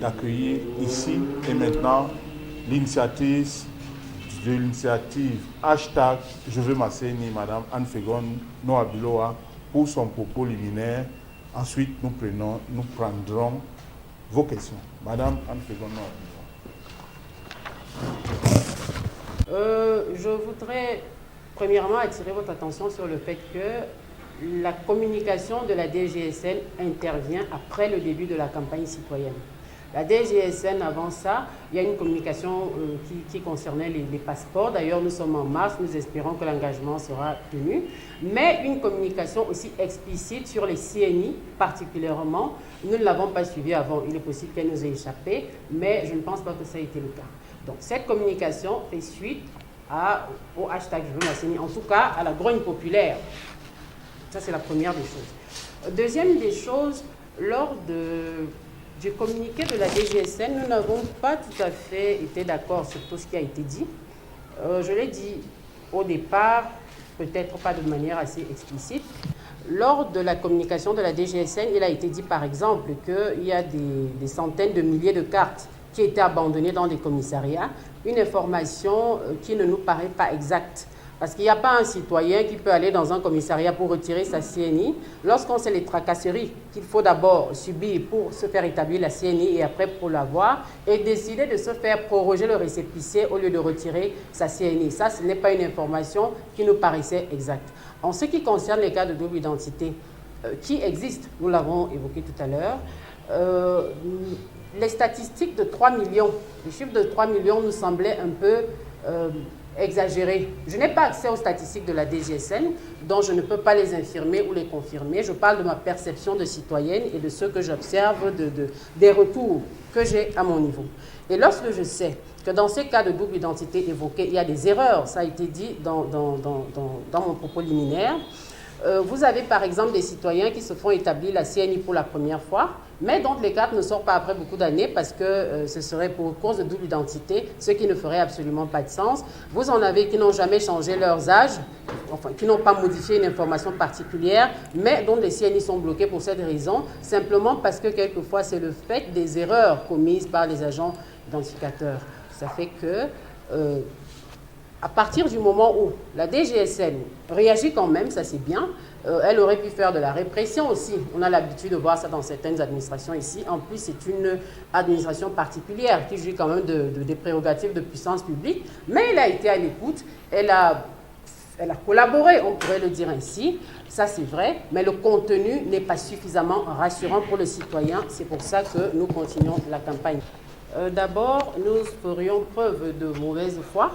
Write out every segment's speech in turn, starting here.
d'accueillir ici et maintenant l'initiative hashtag Je veux ma CENI, Madame Anne Fegon Noabiloa, pour son propos liminaire. Ensuite, nous prendrons vos questions. Madame Anne Fegon Noabiloa. Je voudrais premièrement attirer votre attention sur le fait que la communication de la DGSN intervient après le début de la campagne citoyenne. La DGSN, avant ça, il y a une communication qui concernait les passeports. D'ailleurs, nous sommes en mars, nous espérons que l'engagement sera tenu. Mais une communication aussi explicite sur les CNI, particulièrement, nous ne l'avons pas suivie avant. Il est possible qu'elle nous ait échappé, mais je ne pense pas que ça ait été le cas. Donc, cette communication fait suite au hashtag Je veux ma CENI, en tout cas à la grogne populaire. Ça, c'est la première des choses. Deuxième des choses, lors du communiqué de la DGSN, nous n'avons pas tout à fait été d'accord sur tout ce qui a été dit. Je l'ai dit au départ, peut-être pas de manière assez explicite. Lors de la communication de la DGSN, il a été dit par exemple qu'il y a des centaines de milliers de cartes qui étaient abandonnées dans des commissariats. Une information qui ne nous paraît pas exacte. Parce qu'il n'y a pas un citoyen qui peut aller dans un commissariat pour retirer sa CNI lorsqu'on sait les tracasseries qu'il faut d'abord subir pour se faire établir la CNI et après pour l'avoir et décider de se faire proroger le récépissé au lieu de retirer sa CNI. Ça, ce n'est pas une information qui nous paraissait exacte. En ce qui concerne les cas de double identité qui existent, nous l'avons évoqué tout à l'heure, les statistiques de 3 millions, le chiffre de 3 millions nous semblait un peu exagéré. Je n'ai pas accès aux statistiques de la DGSN, donc je ne peux pas les infirmer ou les confirmer. Je parle de ma perception de citoyenne et de ce que j'observe, des retours que j'ai à mon niveau. Et lorsque je sais que dans ces cas de double identité évoqués, il y a des erreurs, ça a été dit dans mon propos liminaire, vous avez par exemple des citoyens qui se font établir la CNI pour la première fois, mais dont les cartes ne sortent pas après beaucoup d'années parce que ce serait pour cause de double identité, ce qui ne ferait absolument pas de sens. Vous en avez qui n'ont jamais changé leurs âges, enfin qui n'ont pas modifié une information particulière, mais dont les CNI sont bloqués pour cette raison, simplement parce que quelquefois c'est le fait des erreurs commises par les agents identificateurs. Ça fait que à partir du moment où la DGSN réagit quand même, ça c'est bien, elle aurait pu faire de la répression aussi. On a l'habitude de voir ça dans certaines administrations ici. En plus, c'est une administration particulière qui jouit quand même des prérogatives de puissance publique. Mais elle a été à l'écoute, elle a collaboré, on pourrait le dire ainsi. Ça c'est vrai, mais le contenu n'est pas suffisamment rassurant pour le citoyen. C'est pour ça que nous continuons la campagne. D'abord, nous ferions preuve de mauvaise foi.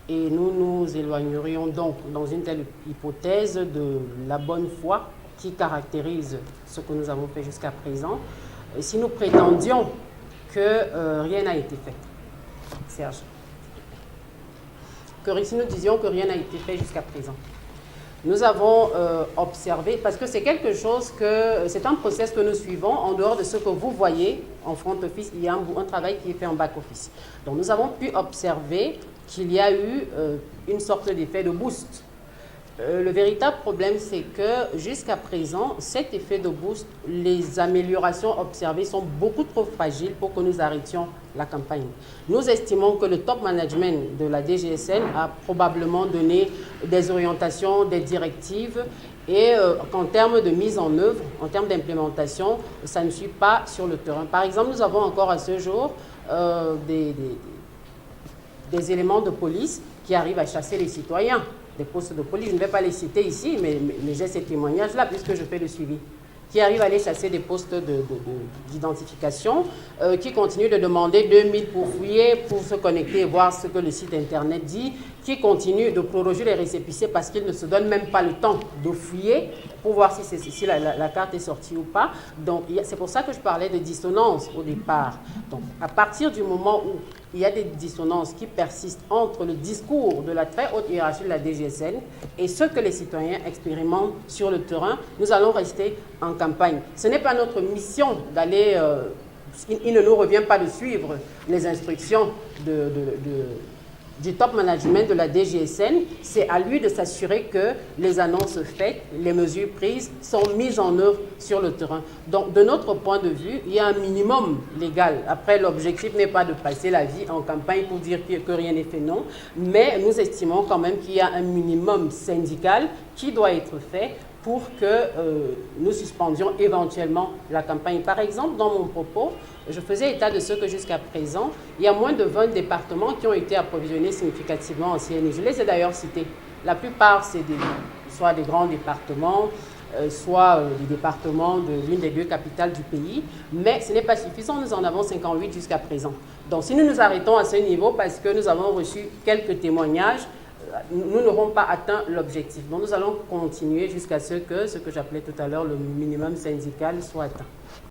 Et nous nous éloignerions donc, dans une telle hypothèse, de la bonne foi qui caractérise ce que nous avons fait jusqu'à présent, si nous prétendions que rien n'a été fait. Serge. Si nous disions que rien n'a été fait jusqu'à présent. Nous avons observé, parce que c'est quelque chose c'est un process que nous suivons en dehors de ce que vous voyez en front office. Il y a un travail qui est fait en back office. Donc nous avons pu observer qu'il y a eu une sorte d'effet de boost. Le véritable problème, c'est que jusqu'à présent, cet effet de boost, les améliorations observées sont beaucoup trop fragiles pour que nous arrêtions la campagne. Nous estimons que le top management de la DGSN a probablement donné des orientations, des directives et qu'en termes de mise en œuvre, en termes d'implémentation, ça ne suit pas sur le terrain. Par exemple, nous avons encore à ce jour des éléments de police qui arrivent à chasser les citoyens, des postes de police. Je ne vais pas les citer ici, mais j'ai ces témoignages-là puisque je fais le suivi. Qui arrivent à aller chasser des postes d'identification, qui continuent de demander 2000 pour fouiller, pour se connecter et voir ce que le site internet dit, qui continuent de proroger les récépissés parce qu'ils ne se donnent même pas le temps de fouiller pour voir si la carte est sortie ou pas. Donc, c'est pour ça que je parlais de dissonance au départ. Donc, à partir du moment où il y a des dissonances qui persistent entre le discours de la très haute hiérarchie de la DGSN et ce que les citoyens expérimentent sur le terrain, nous allons rester en campagne. Ce n'est pas notre mission d'aller... il ne nous revient pas de suivre les instructions du top management de la DGSN, c'est à lui de s'assurer que les annonces faites, les mesures prises sont mises en œuvre sur le terrain. Donc, de notre point de vue, il y a un minimum légal. Après, l'objectif n'est pas de passer la vie en campagne pour dire que rien n'est fait, non. Mais nous estimons quand même qu'il y a un minimum syndical qui doit être fait pour que nous suspendions éventuellement la campagne. Par exemple, dans mon propos, je faisais état de ce que jusqu'à présent, il y a moins de 20 départements qui ont été approvisionnés significativement en CNI. Je les ai d'ailleurs cités. La plupart, c'est soit des grands départements, soit des départements de l'une des deux capitales du pays, mais ce n'est pas suffisant, nous en avons 58 jusqu'à présent. Donc si nous nous arrêtons à ce niveau parce que nous avons reçu quelques témoignages, nous n'aurons pas atteint l'objectif. Donc nous allons continuer jusqu'à ce que j'appelais tout à l'heure le minimum syndical soit atteint.